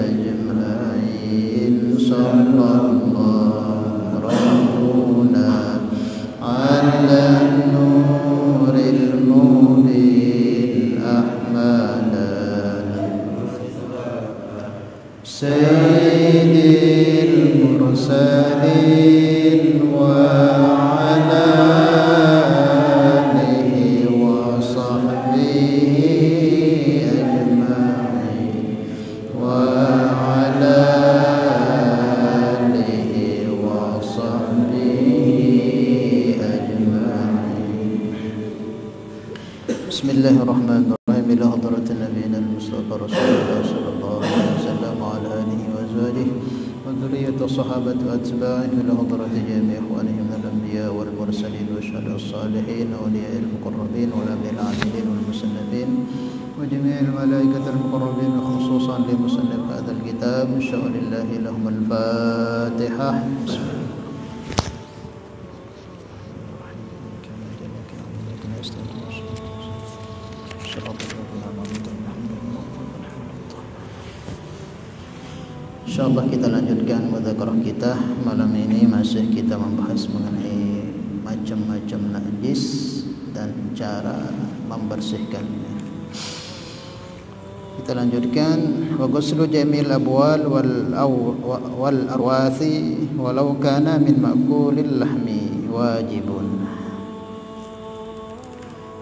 أجمعين صلى الله ربنا على النور المبين أحمد سيد المرسلين وعلى آله وصحبه أجمعين وعلى آله وصحبه أجمعين. بسم الله الرحمن الرحيم. إلى حضرة نبينا المصطفى رسول الله صلى الله عليه وسلم وعلى آله وأزواجه وذرية الصحابة وأتباعه، إلى حضرة جميع إخوانهم من الأنبياء والمرسلين والشهداء الصالحين وأولياء المقربين والأنبياء العاملين والمسنفين وجميع الملائكة المقربين، خصوصا لمصنف هذا الكتاب. إن شاء الله لهم الفاتحة. بسم الله. InsyaAllah kita lanjutkan mudzakarah kita malam ini. Masih kita membahas mengenai macam-macam najis dan cara membersihkannya. Kita lanjutkan. Wa ghuslu jamil abwal wal arwathi walau kana min ma'kulil lahmi wajibun.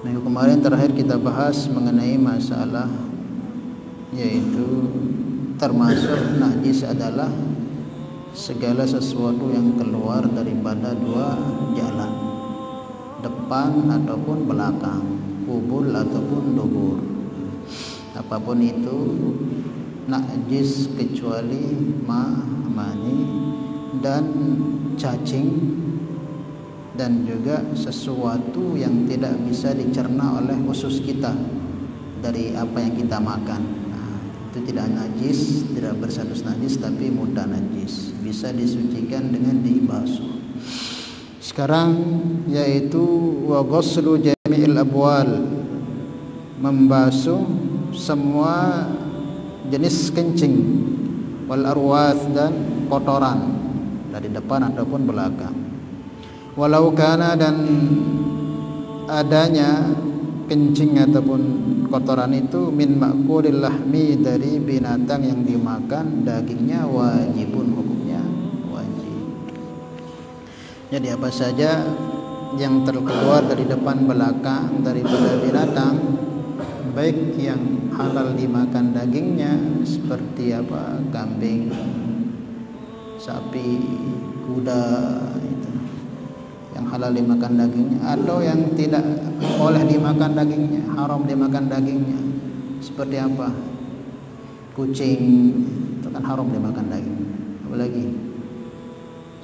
Minggu kemarin terakhir kita bahas mengenai masalah, yaitu termasuk najis adalah segala sesuatu yang keluar daripada dua jalan, depan ataupun belakang, kubul ataupun dubur. Apapun itu najis kecuali mani dan cacing, dan juga sesuatu yang tidak bisa dicerna oleh usus kita dari apa yang kita makan. Itu tidak najis, tidak berstatus najis, tapi mudah najis, bisa disucikan dengan dibasuh. Sekarang yaitu wa ghuslu jami'il abwal, membasuh semua jenis kencing, wal arwath, dan kotoran dari depan ataupun belakang. Walau kana, dan adanya kencing ataupun kotoran itu min ma'kulil lahmi, dari binatang yang dimakan dagingnya, wajibun, hukumnya wajib. Jadi apa saja yang terkeluar dari depan belakang daripada binatang, baik yang halal dimakan dagingnya seperti apa, kambing, sapi, kuda, itu yang halal dimakan dagingnya, atau yang tidak boleh dimakan dagingnya, haram dimakan dagingnya, seperti apa, kucing, itu kan haram dimakan dagingnya. Apa lagi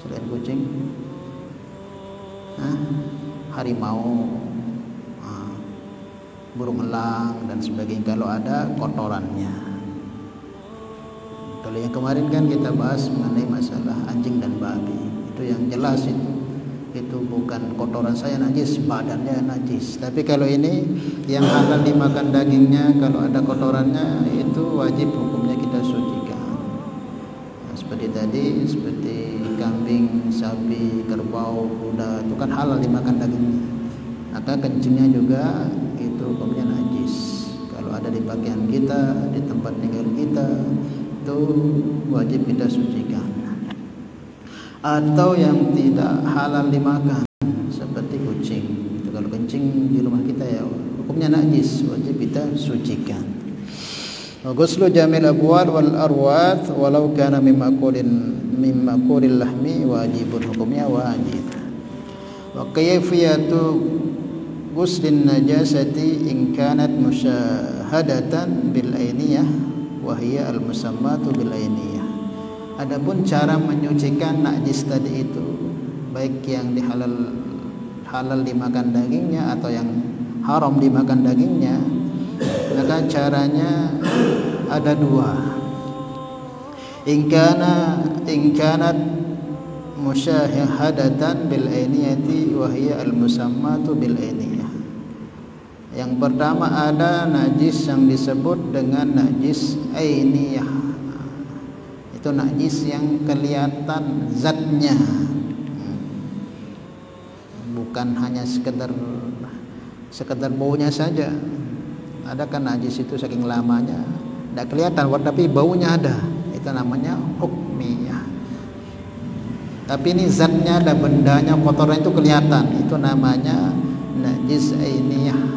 selain kucing? Harimau, burung elang dan sebagainya, kalau ada kotorannya. Kalau yang kemarin kan kita bahas mengenai masalah anjing dan babi, itu yang jelas itu bukan kotoran saya najis, badannya najis. Tapi kalau ini yang halal dimakan dagingnya, kalau ada kotorannya itu wajib hukumnya kita sucikan. Nah, seperti tadi, seperti kambing, sapi, kerbau, kuda, itu kan halal dimakan dagingnya. Maka kencingnya juga itu hukumnya najis. Kalau ada di pakaian kita, di tempat tinggal kita, itu wajib kita sucikan. Atau yang tidak halal dimakan seperti kucing, itu kalau kencing di rumah kita ya hukumnya najis, wajib kita sucikan. Ghuslu jamil abwal wal arwath walau kana mimma kulil lahmi wajibun, hukumnya wajib. Wa kayfiyatu ghuslin najasati in kanat musyahadatan bil ainiyah wa hiya al musammatu bil ainiyah. Adapun cara menyucikan najis tadi itu, baik yang halal dimakan dagingnya atau yang haram dimakan dagingnya, maka caranya ada dua. In kanat musyahadatan bil ainiyati wa hiya al musammatu bil ainiyah. Yang pertama ada najis yang disebut dengan najis ainiyah. Itu najis yang kelihatan zatnya, bukan hanya sekedar baunya saja. Ada kan najis itu saking lamanya tidak kelihatan tapi baunya ada, itu namanya hukmiyah. Tapi ini zatnya ada, bendanya, kotoran itu kelihatan, itu namanya najis ainiyah.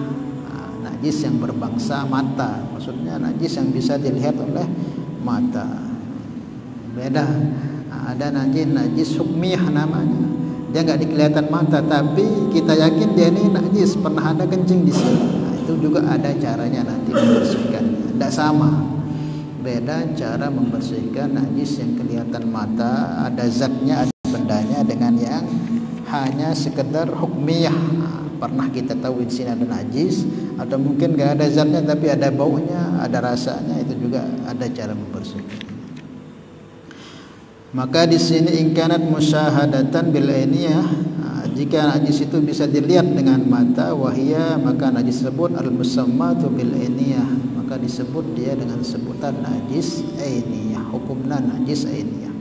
Najis yang berbangsa mata, maksudnya najis yang bisa dilihat oleh mata. Beda, ada najis hukmiyah namanya, dia nggak dikelihatan mata tapi kita yakin dia ini najis, pernah ada kencing di sini. Nah, itu juga ada caranya nanti membersihkannya, tidak sama. Beda cara membersihkan najis yang kelihatan mata, ada zatnya, ada bendanya, dengan yang hanya sekedar hukmiyah. Pernah kita tahu di sini ada najis, atau mungkin nggak ada zatnya tapi ada baunya, ada rasanya, itu juga ada cara membersihkan. Maka di sini ingkanat musyahadatan bil ainiyah, jika najis itu bisa dilihat dengan mata, wahia, maka najis tersebut al musammatu bil ainiyah, maka disebut dia dengan sebutan najis ainiyah, hukumna najis ainiyah.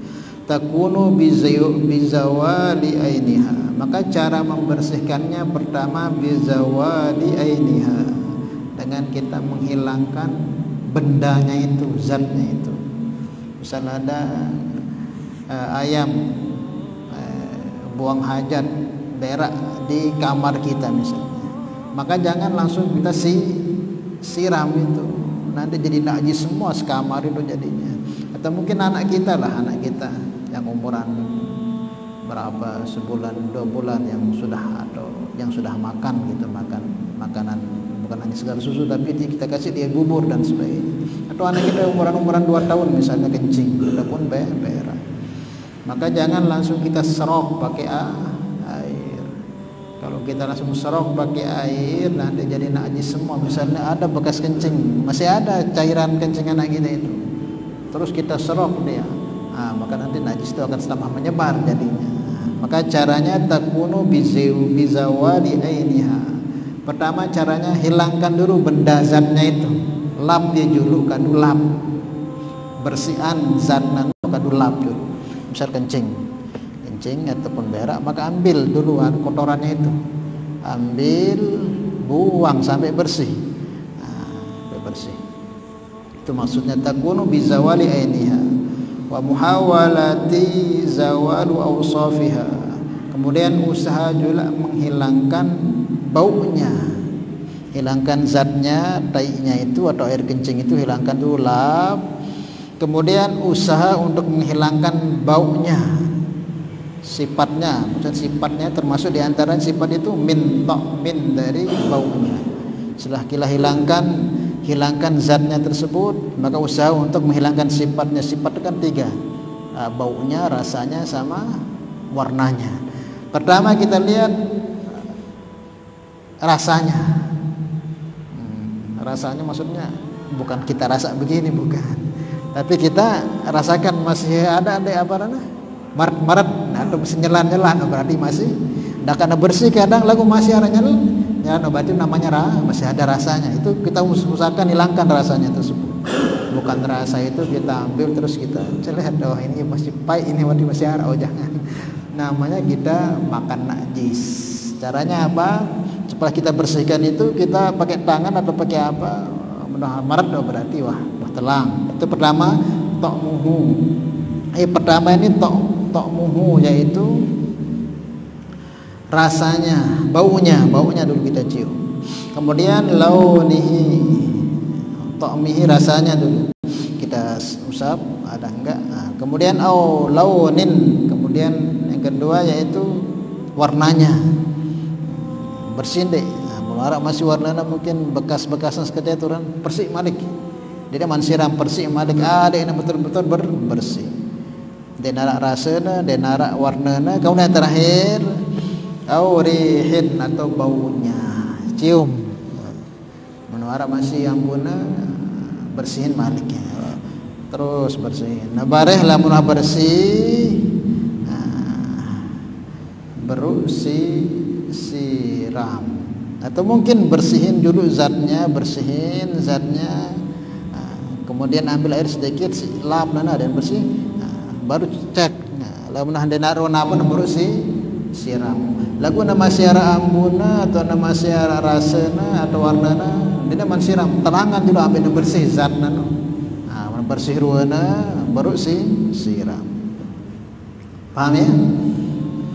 Takunu bizawali ainiha, maka cara membersihkannya pertama bizawali ainiha, dengan kita menghilangkan bendanya itu, zatnya itu. Misal ada ayam buang hajat, berak di kamar kita misalnya, maka jangan langsung kita siram itu, nanti jadi najis semua sekamar itu jadinya. Atau mungkin anak kita yang umuran berapa, sebulan 2 bulan, yang sudah makan gitu, makan makanan bukan hanya segar susu tapi kita kasih dia bubur dan sebagainya. Atau anak kita umuran 2 tahun misalnya kencing ataupun berak, maka jangan langsung kita serok pakai air. Kalau kita langsung serok pakai air nanti jadi najis semua. Misalnya ada bekas kencing, masih ada cairan kencing anak kita itu, terus kita serok dia, maka nanti najis itu akan selalu menyebar jadinya. Maka caranya takunu bizawali ainiha. Pertama caranya hilangkan dulu benda zatnya itu, lap dia dulu, kadu lap, bersihan zatnya kadu lap dulu. Misal kencing ataupun berak, maka ambil duluan kotorannya itu, ambil, buang sampai bersih. Sampai bersih. Itu maksudnya takunu bizawali ainiha wa muhawalati zawalu awsafiha. Kemudian usaha juga menghilangkan baunya, hilangkan zatnya, taiknya itu atau air kencing itu hilangkan dulu, lap. Kemudian usaha untuk menghilangkan baunya, sifatnya, maksudnya sifatnya termasuk diantara sifat itu min dari baunya. Setelah kita hilangkan zatnya tersebut, maka usaha untuk menghilangkan sifatnya. Sifat itu kan 3, baunya, rasanya, sama warnanya. Pertama kita lihat rasanya. Rasanya maksudnya bukan kita rasa begini, bukan, tapi kita rasakan masih ada maret atau masih nyelan, berarti masih tidak karena bersih. Kadang lagu masih ada nyelan, berarti namanya masih ada rasanya. Itu kita usahakan hilangkan rasanya tersebut. Bukan rasa itu kita ambil terus kita lihat, oh ini masih pahit, ini masih ada, oh jangan. Namanya kita makan najis. Caranya apa? Setelah kita bersihkan itu, kita pakai tangan atau pakai apa, maret, oh berarti wah telang. Itu pertama ta'muhu. Pertama ini ta'muhu, yaitu rasanya, baunya dulu kita cium. Kemudian launihi, ta'mihi, rasanya dulu kita usap ada enggak. Kemudian launin, kemudian yang kedua yaitu warnanya, bersindek. Melarang masih warnanya mungkin bekas-bekasan sekedar turun persik malik. Dia mansiram persik malik, ada yang betul-betul bersih. Dia narak rasanya, dia narak warnanya. Kemudian terakhir rihin atau baunya, cium. Menuara masih ampuna, bersihin maliknya, terus bersihin. Nah bareh lamun bersih, baru siram. Atau mungkin bersihin dulu zatnya, kemudian ambil air sedikit, lap dan bersih, baru cek. Lamun handena rona pun baru siram. Lagu nama siara ambuna atau nama siara rasana atau warnana, dia siram. Terangan dulu ambil bersih zatna. Bersih ruana baru siram. Paham ya?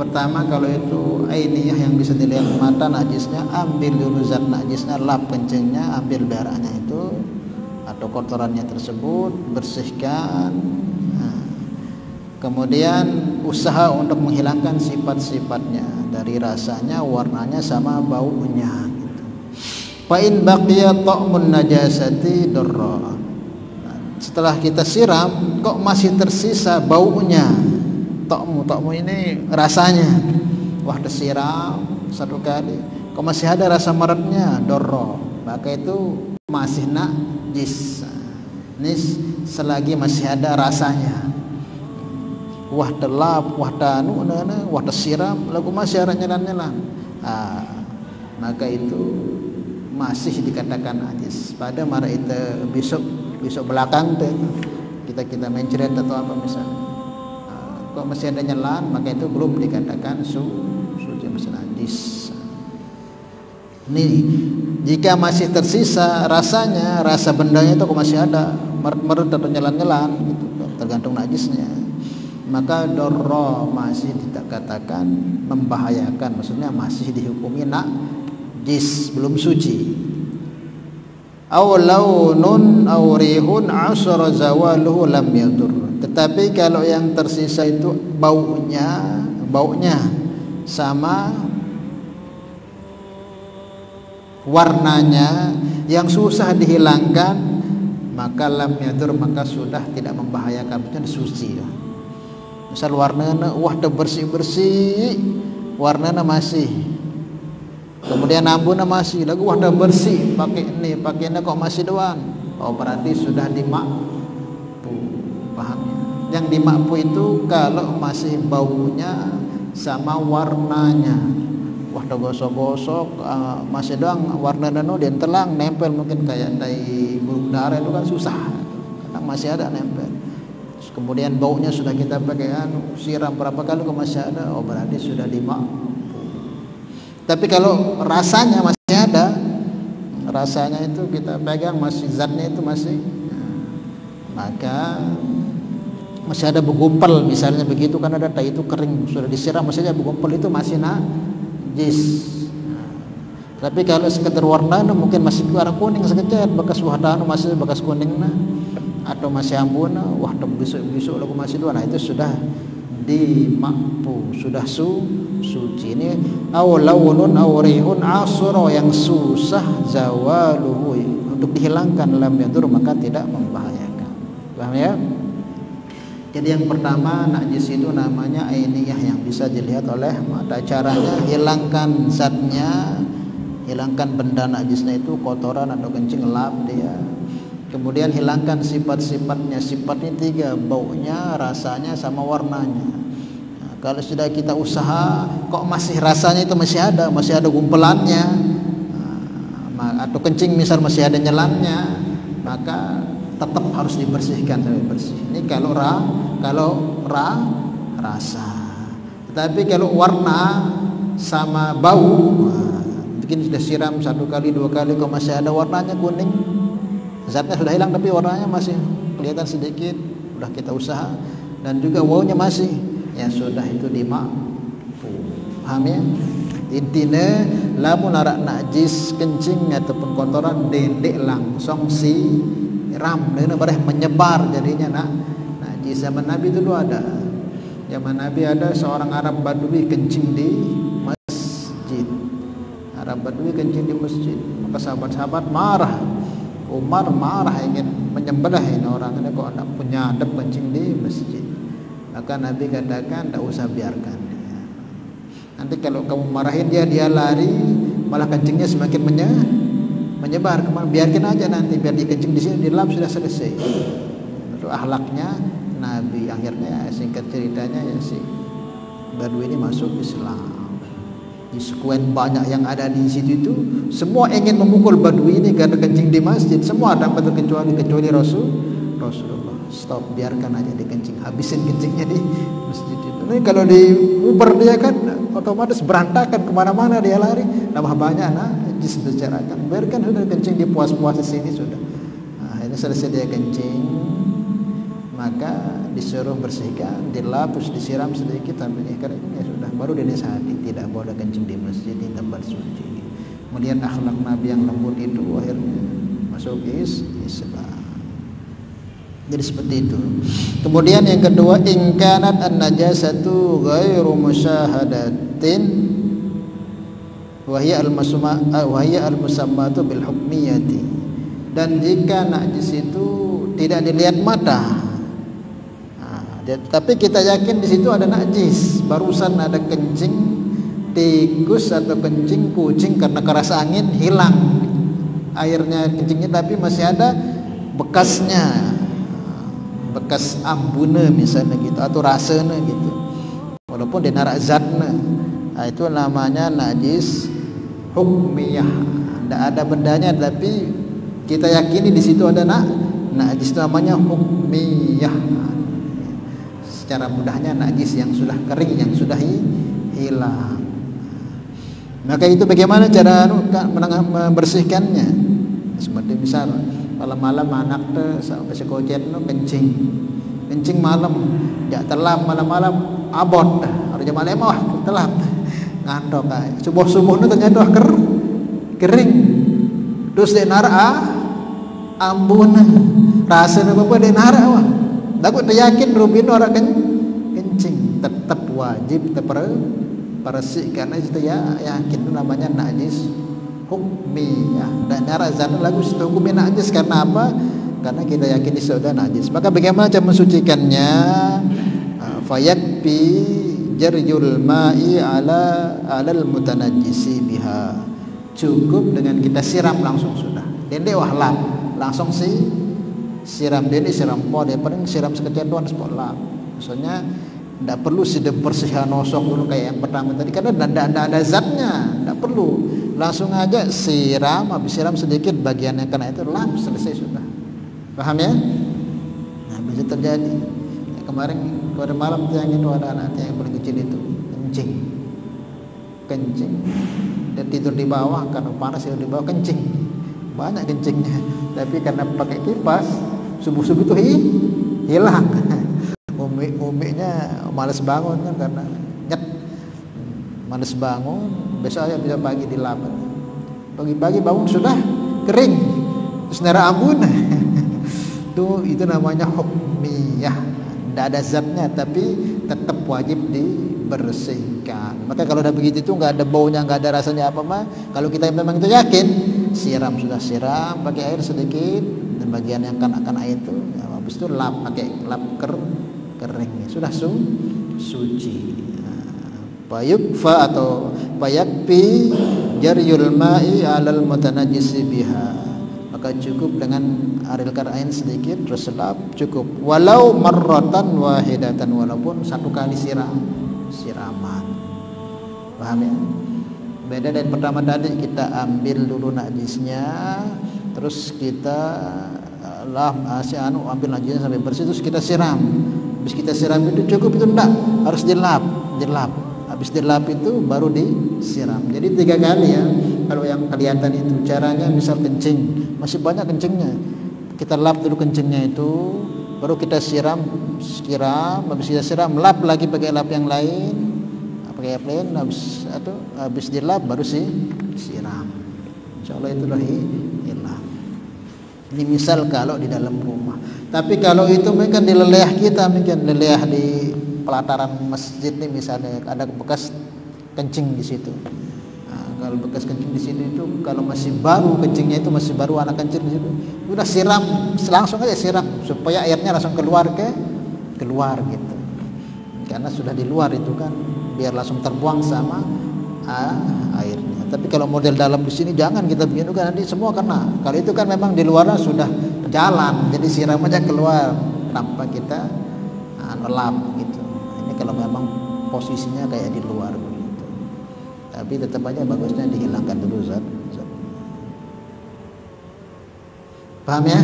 Pertama kalau itu ainiyah yang bisa dilihat mata najisnya, ambil dulu zat najisnya, lap kencingnya, ambil darahnya itu atau kotorannya tersebut, bersihkan. Kemudian usaha untuk menghilangkan sifat-sifatnya dari rasanya, warnanya sama baunya gitu. Fa in baqiya ta'mun najasati darra. Setelah kita siram kok masih tersisa baunya. Ta'mu ini rasanya. Wah, disiram satu kali kok masih ada rasa meretnya, dorro, maka itu masih najis. Ini selagi masih ada rasanya. Wah telap, wah tanu, wah disiram, lagu masih ada nyelan-nyelan. Maka itu masih dikatakan najis. Pada mara itu besok belakang tuh kita mencret atau apa misalnya. Kalau masih ada nyelan, maka itu belum dikatakan suci, masih najis. Nih, jika masih tersisa rasanya, rasa bendanya itu kok masih ada, meret atau nyelan-nyelan, gitu, tergantung najisnya, maka dorro masih tidak katakan membahayakan, maksudnya masih dihukumi najis, belum suci. Aw launun aw rihun asara zawaluhu lam yadur. Tetapi kalau yang tersisa itu baunya sama warnanya yang susah dihilangkan, maka lam yadur, maka sudah tidak membahayakan, maksudnya suci. Misal warnanya wah bersih-bersih, warnanya masih, kemudian ambuna masih, lagu wah bersih, pakainya kok masih doang, oh berarti sudah dimakfu. Paham ya? Yang dimakfu itu kalau masih baunya sama warnanya. Wah gosok-gosok masih doang warna dano dan telang nempel, mungkin kayak dari burung dara itu kan susah, kadang masih ada nempel. Terus kemudian baunya sudah kita pakai siram berapa kali kok masih ada, oh berarti sudah dimakfu. Tapi kalau rasanya masih ada, rasanya itu kita pegang masih zatnya itu masih, maka masih ada begumpal misalnya begitu, kan ada tai itu kering sudah disiram masih ada begumpal, itu masih najis. Tapi kalau sekedar warna mungkin masih warna kuning sekecil, bekas wahdana masih bekas kuningna atau masih ambuna, wah besok lagu masih dua, nah itu sudah dimakfu, sudah suci. Ini aw launun aw rihun asra, yang susah zawaluhu, untuk dihilangkan, lam yadur, maka tidak membahayakan. Paham ya? Jadi yang pertama najis itu namanya ainiyah, yang bisa dilihat oleh mata. Caranya hilangkan zatnya, hilangkan benda najisnya itu kotoran atau kencing, lap dia. Kemudian hilangkan sifat-sifatnya. Sifatnya tiga, baunya, rasanya, sama warnanya. Nah, kalau sudah kita usaha kok masih rasanya itu masih ada gumpelannya, atau kencing misal masih ada nyelannya, maka tetap harus dibersihkan sampai bersih. Ini kalau rasa. Tetapi kalau warna sama bau, mungkin sudah siram satu kali dua kali kok masih ada warnanya kuning, zatnya sudah hilang tapi warnanya masih kelihatan sedikit, sudah kita usaha, dan juga baunya masih, ya sudah, itu dimakfu. Paham ya? Intinya lamun arak najis kencing ataupun kotoran dendek langsung ram, ini bareh menyebar jadinya najis. Zaman Nabi dulu ada, zaman Nabi ada seorang Arab Badui kencing di masjid. Arab Badui kencing di masjid, maka sahabat-sahabat marah. Umar marah, ingin menyembelih ini orang ini, kok anak punya adab kencing di masjid. Maka Nabi katakan tak usah biarkan dia. Nanti kalau kamu marahin dia lari, malah kencingnya semakin menyebar. Biarkan aja, nanti biar dikencing di sini, di dalam sudah selesai. Itu akhlaknya Nabi. Akhirnya singkat ceritanya ya si Badui ini masuk Islam. Di sekian banyak yang ada di situ itu, semua ingin memukul Badui ini karena kencing di masjid. Semua ada kecuali Rasulullah. Stop, biarkan aja dikencing, habisin kencingnya di masjid itu. Ini kalau diuber dia kan otomatis berantakan, kemana-mana dia lari, tambah banyak najis berserakan. Biarkan sudah kencing, di puas-puas di sini sudah. Nah, ini selesai dia kencing, maka disuruh bersihkan, dilap, terus disiram sedikit sampai kering, ya sudah, baru dinasihati tidak boleh kencing di masjid, di tempat suci. Kemudian akhlak Nabi yang lembut itu akhirnya masuk Islam. Jadi seperti itu. Kemudian yang kedua, in kanat an-najasatu ghairu musyahadatin wa hiya al-musammatu bil hukmiyati. Dan jika najis itu tidak dilihat mata, tapi kita yakin di situ ada najis, barusan ada kencing tikus atau kencing kucing karena keras angin hilang airnya kencingnya, tapi masih ada bekasnya, bekas ambune misalnya gitu, atau rasanya gitu, walaupun dia narak zatna, itu namanya najis hukmiyah. Tidak ada bendanya, tapi kita yakini di situ ada najis, namanya hukmiyah. Secara mudahnya najis yang sudah kering, yang sudah hilang. Maka itu bagaimana cara membersihkannya? Seperti misal malam-malam anak sampai sekocet kencing malam, jak telam malam-malam abot, harus malam telam ngandok subuh ternyata kering, terus dia narak ambun rasa apa dia narak wah. Takut yakin rubin orang kencing, tetap wajib bersih karena itu ya yakin itu namanya najis hukmi ya. Dan nyarazan lagu hukumnya najis karena apa? Karena kita yakin itu sudah najis. Maka bagaimana cara mensucikannya? Fayakfi jarjul ma'i alal mutanajjisi biha. Cukup dengan kita siram langsung sudah. Dende wahlah langsung siram dia, siram po dia, paling siram sekecil doang spot lap. Maksudnya tidak perlu bersihkan nosok dulu kayak yang pertama tadi, karena tidak ada zatnya, tidak perlu, langsung aja siram, habis siram sedikit bagiannya kena itu lap, selesai sudah. Paham ya? Nah, bisa terjadi kemarin malam yang itu ada anak yang paling kecil itu kencing dia tidur di bawah karena panas, tidur di bawah kencing, banyak kencingnya, tapi karena pakai kipas subuh-subuh itu hilang. Umiknya malas bangun kan, karena malas bangun, besok aja bisa pagi dilap. Pagi-pagi bangun sudah kering, terus nera ambun. Itu namanya hukmiyah, tidak ada zatnya tapi tetap wajib dibersihkan. Maka kalau udah begitu itu nggak ada baunya, nggak ada rasanya apa-apa. Kalau kita memang itu yakin, siram pakai air sedikit, dan bagian yang kena itu ya, habis itu lap pakai lap kering, sudah suci. Payukfa atau payakfi jaryul ma'i alal mutanajjisi biha, maka cukup dengan air ain sedikit terus lap, cukup walau marratan wahidatan, walaupun satu kali siraman. Paham ya? Beda dari pertama tadi, kita ambil dulu najisnya, terus kita ambil najisnya sampai bersih, terus kita siram. Habis kita siram itu cukup, itu enggak, harus dilap. Habis dilap itu baru disiram. Jadi 3 kali ya. Kalau yang kelihatan itu caranya, misal kencing, masih banyak kencingnya, kita lap dulu kencingnya itu, baru kita siram, habis kita siram, lap lagi pakai lap yang lain, habis dilap baru siram. Insyaallah itu hilang. Ini misal kalau di dalam rumah. Tapi kalau itu mungkin di leleh kita, mungkin leleh di pelataran masjid nih, misalnya ada bekas kencing di situ. Nah, kalau bekas kencing di situ itu, kalau masih baru kencingnya itu masih baru, anak kencing di situ, udah siram, langsung aja siram supaya airnya langsung keluar gitu. Karena sudah di luar itu kan, biar langsung terbuang sama airnya. Tapi kalau model dalam di sini jangan kita begini kan, nanti semua kena. Kalau itu kan memang di luarnya sudah jalan, jadi siram aja keluar tanpa kita lap gitu. Ini kalau memang posisinya kayak di luar begitu. tapi tetap aja bagusnya dihilangkan dulu zat. Paham ya?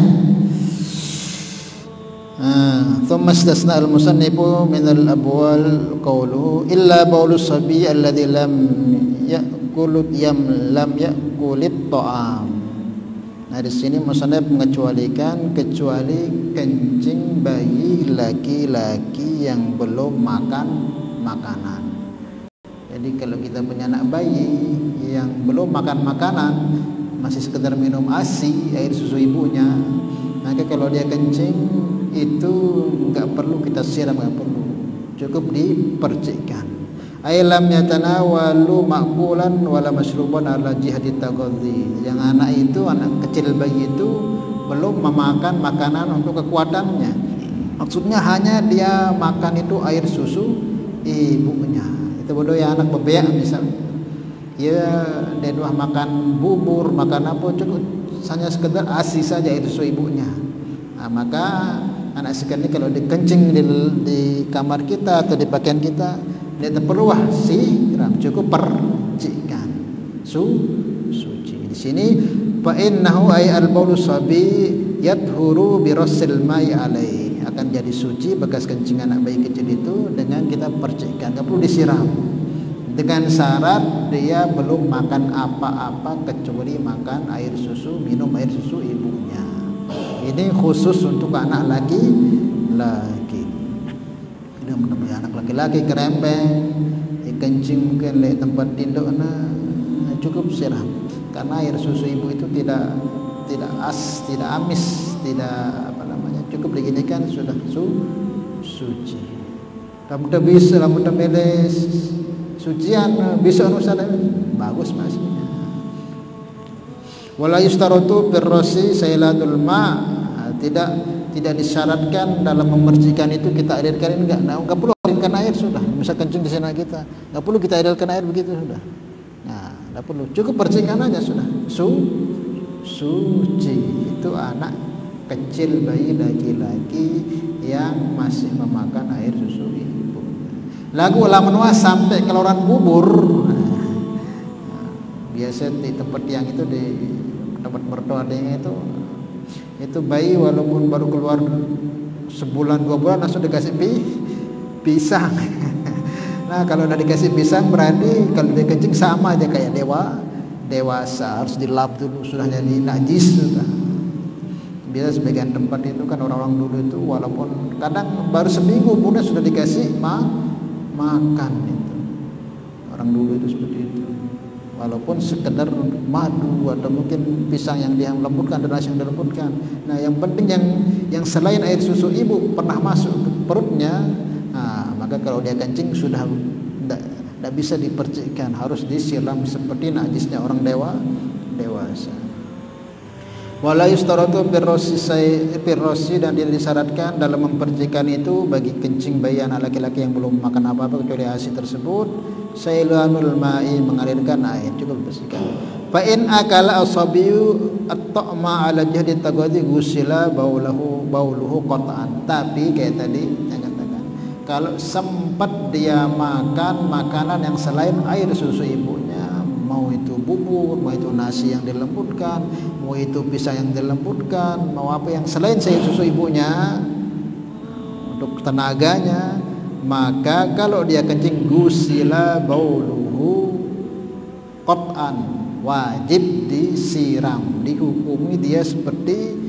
Thumma istasna al-musannifu min al-abwal qawluhu illa baulus sabi alladhi lam ya'kulit ta'am. Nah di sini musannif mengecualikan kecuali kencing bayi laki-laki yang belum makan makanan. Jadi kalau kita punya anak bayi yang belum makan makanan, masih sekedar minum ASI, air susu ibunya, maka kalau dia kencing itu nggak perlu kita siram, nggak perlu, cukup dipercikkan. Ailam yatanawalu ma'kulan wala masyruban ala jihadi taghadhi. Yang anak itu, anak kecil bayi itu belum memakan makanan untuk kekuatannya. Maksudnya hanya dia makan itu air susu ibunya. Itu bodoh ya, anak bebeak misalnya. Ya dia doang makan bubur, makan apa, cukup hanya sekedar ASI saja air susu ibunya. Nah, maka anak sekali kalau dikencing di kamar kita atau di pakaian kita, dia perlu siram, cukup percikan suci. Di sini fa innahu ay al-baulu sabi yadhuru bi rasil mai alai, akan jadi suci bekas kencing anak bayi kecil itu dengan kita percikan, enggak perlu disiram. Dengan syarat dia belum makan apa-apa kecuali makan air susu, minum air susu ibunya. Ini khusus untuk anak laki-laki. Dia menemui anak laki-laki kerempeng, kencing mungkin di tempat tinduk, cukup siram, karena air susu ibu itu tidak amis, tidak cukup diginikan sudah suci. Kamu tak bisa, kamu tak beres sucian bisa urusan bagus masnya. Wala yustaratu birrasi sailatul ma, tidak disyaratkan dalam membersihkan itu kita airkan, enggak perlu airkan air, sudah bisa kencing di sana kita, enggak perlu kita airkan air begitu, sudah. Nah, enggak perlu, cukup bersihkan aja sudah. Suci itu anak kecil bayi laki-laki yang masih memakan air susu ibu. Lagu lamunwa sampai keluaran bubur. Biasa di tempat yang itu, di tempat mertuanya itu bayi walaupun baru keluar sebulan 2 bulan langsung dikasih pisang. Nah kalau udah dikasih pisang berarti kalau dia kencing sama aja kayak dewasa, harus dilap dulu, sudah jadi najis sudah. Biasa sebagian tempat itu kan orang-orang dulu itu walaupun kadang baru seminggu kemudian sudah dikasih makan itu. Orang dulu itu seperti itu. Walaupun sekedar madu atau mungkin pisang yang dia lembutkan, dan nasi yang dilembutkan. Nah, yang penting yang selain air susu ibu pernah masuk ke perutnya, maka kalau dia kencing sudah tidak bisa dipercikkan, harus disiram seperti najisnya orang dewasa. Wala yustaratu birrosi, dan tidak disyaratkan dalam mempercikan itu bagi kencing bayi anak laki-laki yang belum makan apa-apa kecuali ASI tersebut, sailanul ma'i, mengalirkan air, cukup bersihkan. Fa in akala asabiyu at-ta'ma ala jihdi taghadhi gusila bauluhu qat'an. Tapi kayak tadi saya katakan, kalau sempat dia makan makanan yang selain air susu ibunya, mau itu bubur, mau itu nasi yang dilembutkan, mau itu pisang yang dilembutkan, mau apa yang selain air susu ibunya untuk tenaganya, maka kalau dia kencing gusila bauluhu qat'an, wajib disiram, dihukumi dia seperti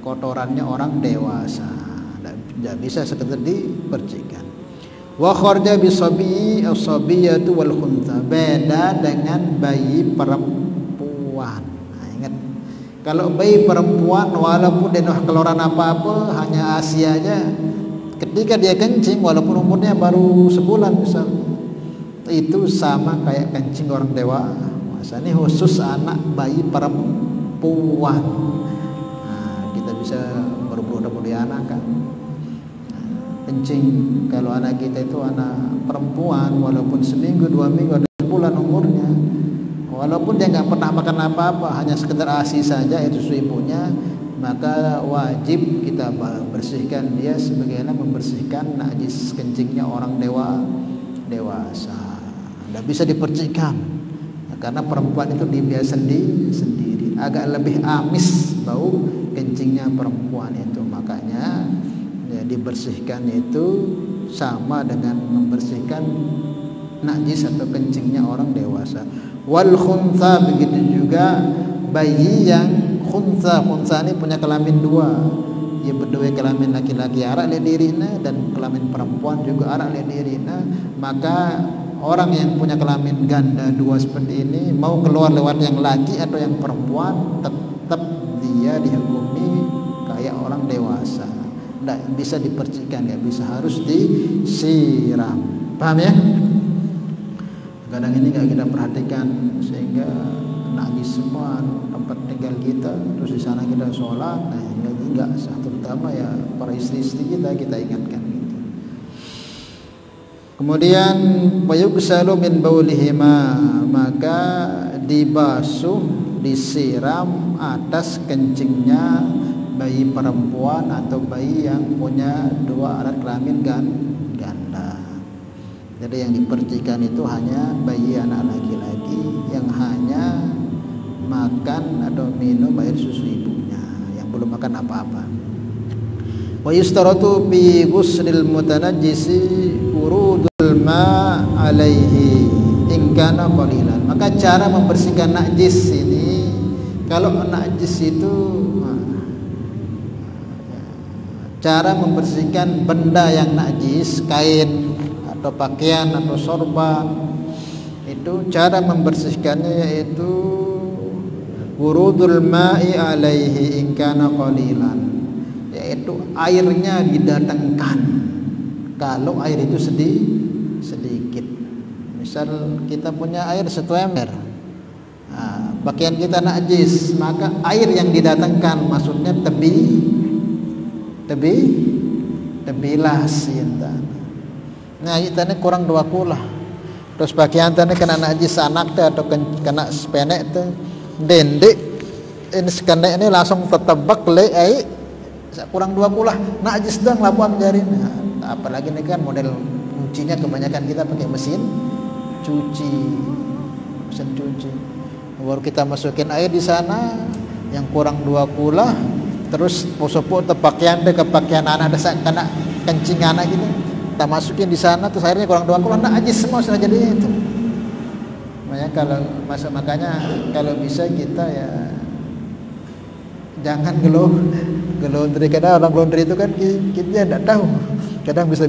kotorannya orang dewasa, tidak bisa sekedar dipercikan. Wa kharja bisabi as-sabiyatu wal khuntha, beda dengan bayi perempuan. Nah, ingat, kalau bayi perempuan walaupun dia noh keluaran apa-apa, hanya ASI aja, ketika dia kencing walaupun umurnya baru sebulan misalnya, itu sama kayak kencing orang dewasa. Ini khusus anak bayi perempuan. Nah, kita bisa berburu di anak kan. Kencing kalau anak kita itu anak perempuan walaupun seminggu 2 minggu atau sebulan umurnya, walaupun dia nggak pernah makan apa-apa, hanya sekedar ASI saja itu susu ibunya, maka wajib kita bersihkan dia sebagaimana membersihkan najis kencingnya orang dewasa. Tidak bisa dipercikkan, karena perempuan itu dibiasa sendiri, agak lebih amis bau kencingnya perempuan itu. Makanya ya, dibersihkan itu sama dengan membersihkan najis atau kencingnya orang dewasa. Wal khuntha, begitu juga bayi yang khuntha. Khuntha ini punya kelamin dua, ia berdua kelamin laki-laki arak le dirina, dan kelamin perempuan juga arak le dirina. Maka orang yang punya kelamin ganda dua seperti ini, mau keluar lewat yang laki atau yang perempuan, tetap dia dihukumi kayak orang dewasa. Tidak bisa dipercikkan, ya bisa, harus disiram. Paham ya? Kadang ini nggak kita perhatikan sehingga najis semua tempat tinggal kita, terus di sana kita sholat, nah ini enggak sah. Terutama ya para istri-istri kita ingatkan gitu. Kemudian wayughsalu min baulihima, maka dibasuh, disiram atas kencingnya bayi perempuan atau bayi yang punya dua alat kelamin ganda. Jadi yang dipercikan itu hanya bayi anak laki-laki yang hanya makan atau minum air susu ibunya, yang belum makan apa-apa. Wa yustaratu bi ghuslil mutanajjisi urudul ma alaihi in kana qalilan. Maka cara membersihkan najis ini, kalau najis itu cara membersihkan benda yang najis, kain atau pakaian atau sorban, itu cara membersihkannya yaitu wurudul ma'i alaihi in kana qalilan, yaitu airnya didatangkan kalau air itu sedikit. Misal kita punya air 1 ember, pakaian kita najis, maka air yang didatangkan, maksudnya tebilas ya. Nah kita ini kurang 2 kulah, terus pakaian tadi kena najis anak teh atau kena sepenek teh dendek ini sekenek ini langsung tetebak le kurang 2 kulah najis dong lapuan jari. Nah, apalagi ini kan model cucinya kebanyakan kita pakai mesin cuci, baru kita masukin air di sana yang kurang 2 kulah, terus posopok atau pakaian deh ke pakaian anak ada kena kencing anak gitu, kita masukin di sana, terus airnya kurang 2 kulah najis semua sudah jadi itu. Makanya kalau bisa kita ya jangan laundry, karena orang laundry itu kan kita tidak tahu, kadang bisa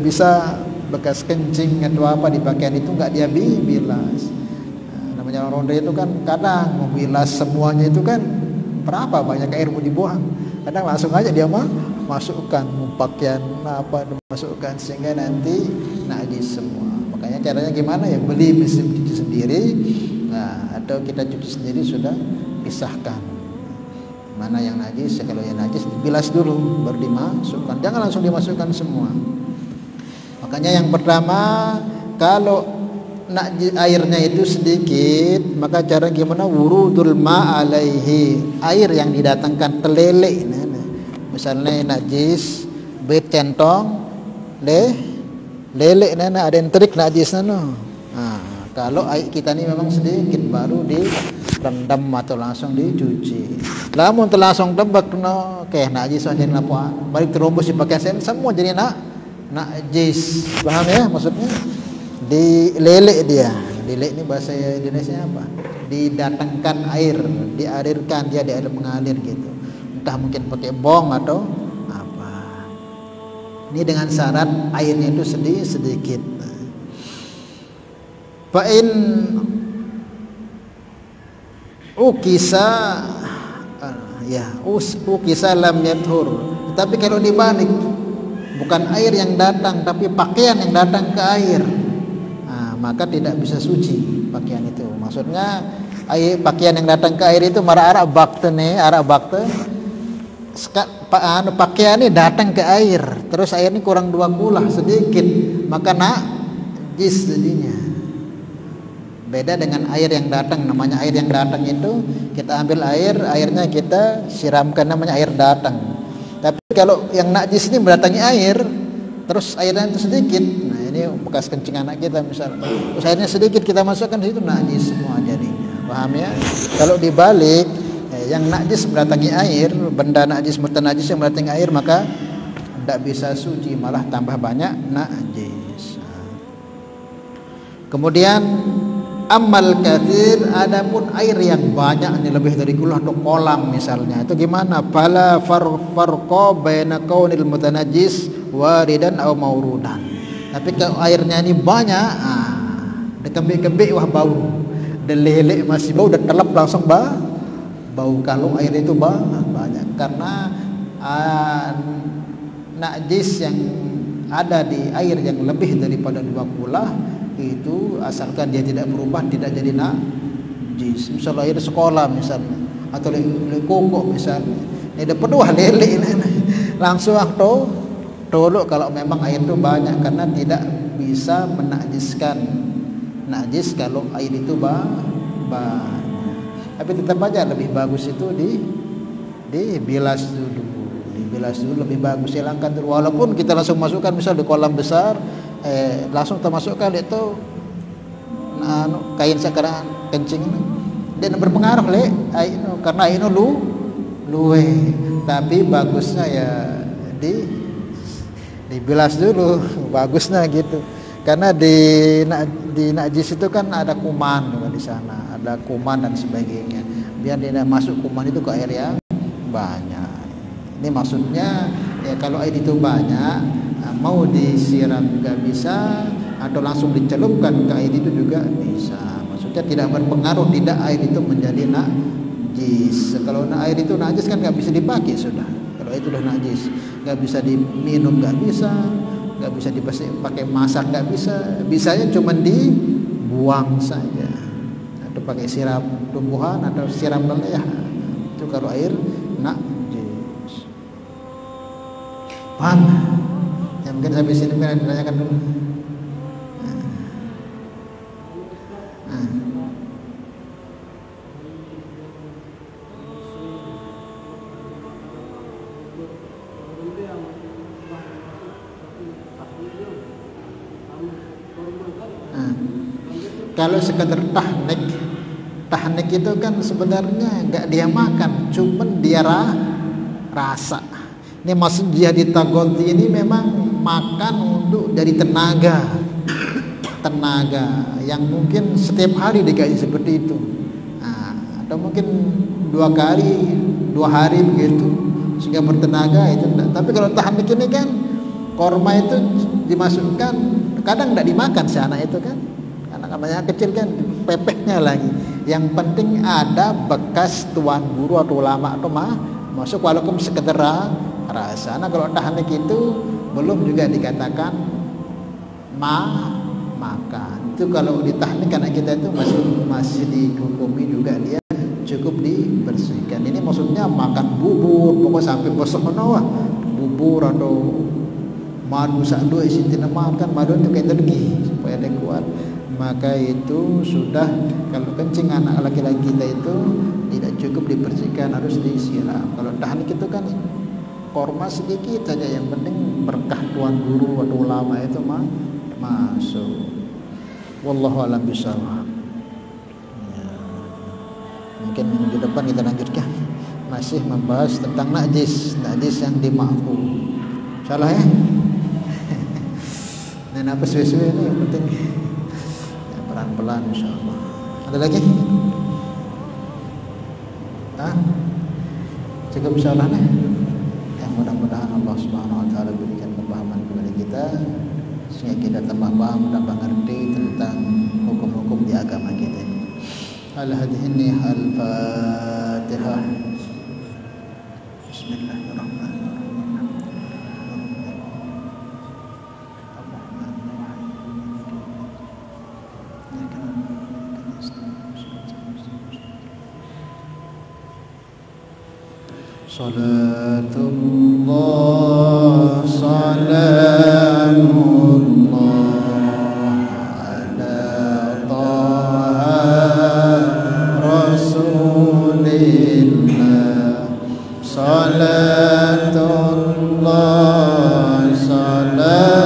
bekas kencing atau apa di pakaian itu nggak dia bilas. Namanya orang laundry itu kan kadang membilas semuanya itu kan berapa banyak air mau dibuang, kadang langsung aja dia masukkan pakaian apa masukkan sehingga nanti najis semua. Makanya caranya gimana ya, beli mesin cuci sendiri, nah atau kita cuci sendiri, sudah pisahkan mana yang najis. Kalau yang najis dibilas dulu baru dimasukkan, jangan langsung dimasukkan semua. Makanya yang pertama, kalau airnya itu sedikit, maka cara gimana, wurudul ma alaihi, air yang didatangkan telele. Misalnya najis bet centong lele nana ada yang terik najis nano. Nah, kalau air kita ini memang sedikit baru direndam atau langsung dicuci. Lamun langsung tebak no kayak najis aja apa balik terumbus dipakai sen semua jadi najis. Paham ya maksudnya? Dilele dia. Dilele ini bahasa Indonesia apa? Didatangkan air, dialirkan, dia di air mengalir gitu. Entah mungkin pakai bong atau apa. Ini dengan syarat airnya itu sedikit. Fa'in ukisa ukisa lam yathur. Tapi kalau dibalik, bukan air yang datang tapi pakaian yang datang ke air, maka tidak bisa suci pakaian itu. Maksudnya pakaian yang datang ke air itu arak bakte pakaian ini datang ke air, terus air ini kurang 2 kulah sedikit, maka najis jadinya. Beda dengan air yang datang. Namanya air yang datang itu kita ambil airnya kita siramkan, namanya air datang. Tapi kalau yang najis ini mendatangi air terus airnya itu sedikit, nah ini ini bekas kencing anak kita misalnya, terus airnya sedikit kita masukkan di situ, najis semua jadinya. Paham ya? Kalau dibalik, yang najis mendatangi air, benda najis mutanajis yang mendatangi air, maka tidak bisa suci, malah tambah banyak najis. Kemudian amal kathir, adapun air yang banyak ini lebih dari gula atau kolam misalnya, itu gimana? Fala farqa baina kaunil mutanajis waridan aw maurudan. Tapi kalau airnya ini banyak, dekembik-kembik wah bau, delelek masih bau, dan telap langsung bau. Kalau air itu banyak, karena najis yang ada di air yang lebih daripada 2 kula itu, asalkan dia tidak berubah, tidak jadi najis. Misalnya air sekolah misalnya, atau koko misalnya, ini dapat 2 lele langsung tolok kalau memang air itu banyak, karena tidak bisa menajiskan. Najis kalau air itu banyak. Tapi tetap aja lebih bagus itu dibilas dulu. Dibilas dulu lebih bagus, hilangkan dulu. Walaupun kita langsung masukkan misal di kolam besar, langsung kita masukkan itu kain sekarang kencing ini, dia berpengaruh karena ini luwe. Tapi bagusnya ya dibilas dulu, bagusnya gitu. Karena di najis itu kan ada kuman juga di sana, ada kuman dan sebagainya. Biar tidak masuk kuman itu ke air yang banyak. Ini maksudnya ya, kalau air itu banyak, mau disiram juga bisa, atau langsung dicelupkan ke air itu juga bisa. Maksudnya tidak berpengaruh, tidak air itu menjadi najis. Kalau air itu najis kan nggak bisa dipakai sudah. Kalau itu sudah najis, nggak bisa diminum, nggak bisa dipakai masak, nggak bisa. Bisanya cuma dibuang saja, atau pakai siram tumbuhan atau siram leleh. Itu kalau air najis. Paham? Ya, mungkin sampai sini kan ditanyakan dulu. Kalau sekedar tahnik itu kan sebenarnya nggak dia makan, cuman dia rasa. Ini maksud dia di tagoti ini memang makan untuk dari tenaga yang mungkin setiap hari dikasih seperti itu, atau mungkin 2 hari begitu sehingga bertenaga itu. Tapi kalau tahnik ini kan korma itu dimasukkan, kadang tidak dimakan si anak itu kan, anak-anaknya kecil kan, pepehnya lagi. Yang penting ada bekas tuan guru atau ulama atau masuk, walaupun sekedar rasa. Nah kalau tahnik itu belum juga dikatakan makan. Itu kalau ditahnik anak kita itu masih dihukumi juga dia cukup dibersihkan. Ini maksudnya makan bubur pokok sampai bosok menawah bubur atau madu sakdo isi tinaman kan, madu itu kayak energi supaya dia kuat. Maka itu sudah, kalau kencing anak laki-laki kita itu tidak cukup dibersihkan, harus disiram. Kalau tahnik itu kan korma sedikit saja, yang penting berkah tuan guru atau ulama itu masuk. Wallahu a'lam bishawab. Ya. Mungkin minggu depan kita lanjutkan, masih membahas tentang najis yang dimaafkan. Salah ya? Dan apa sesuai ini yang penting ya, pelan-pelan insyaallah. Ada lagi? Cukup insyaallah nih. Mudah-mudahan Allah Subhanahu wa taala berikan kepahaman kepada kita sehingga kita tambah paham, tambah ngerti tentang hukum-hukum di agama kita. Al-hadhini al-Fatihah. Bismillahirrahmanirrahim. Salatullah salamullah ala Taha Rasulillah. Salatullah salamullah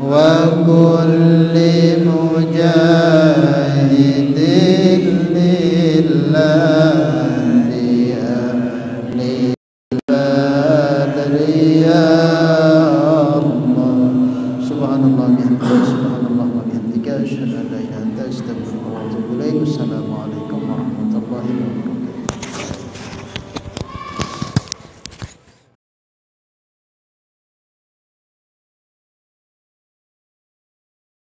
وكل مجاهد لله أهل البدر يا الله سبحان الله وبحمده سبحان الله وبحمدك أشهد أن لا إله إلا أنت أستغفرك وأتوب إليك. السلام عليكم ورحمة الله وبركاته.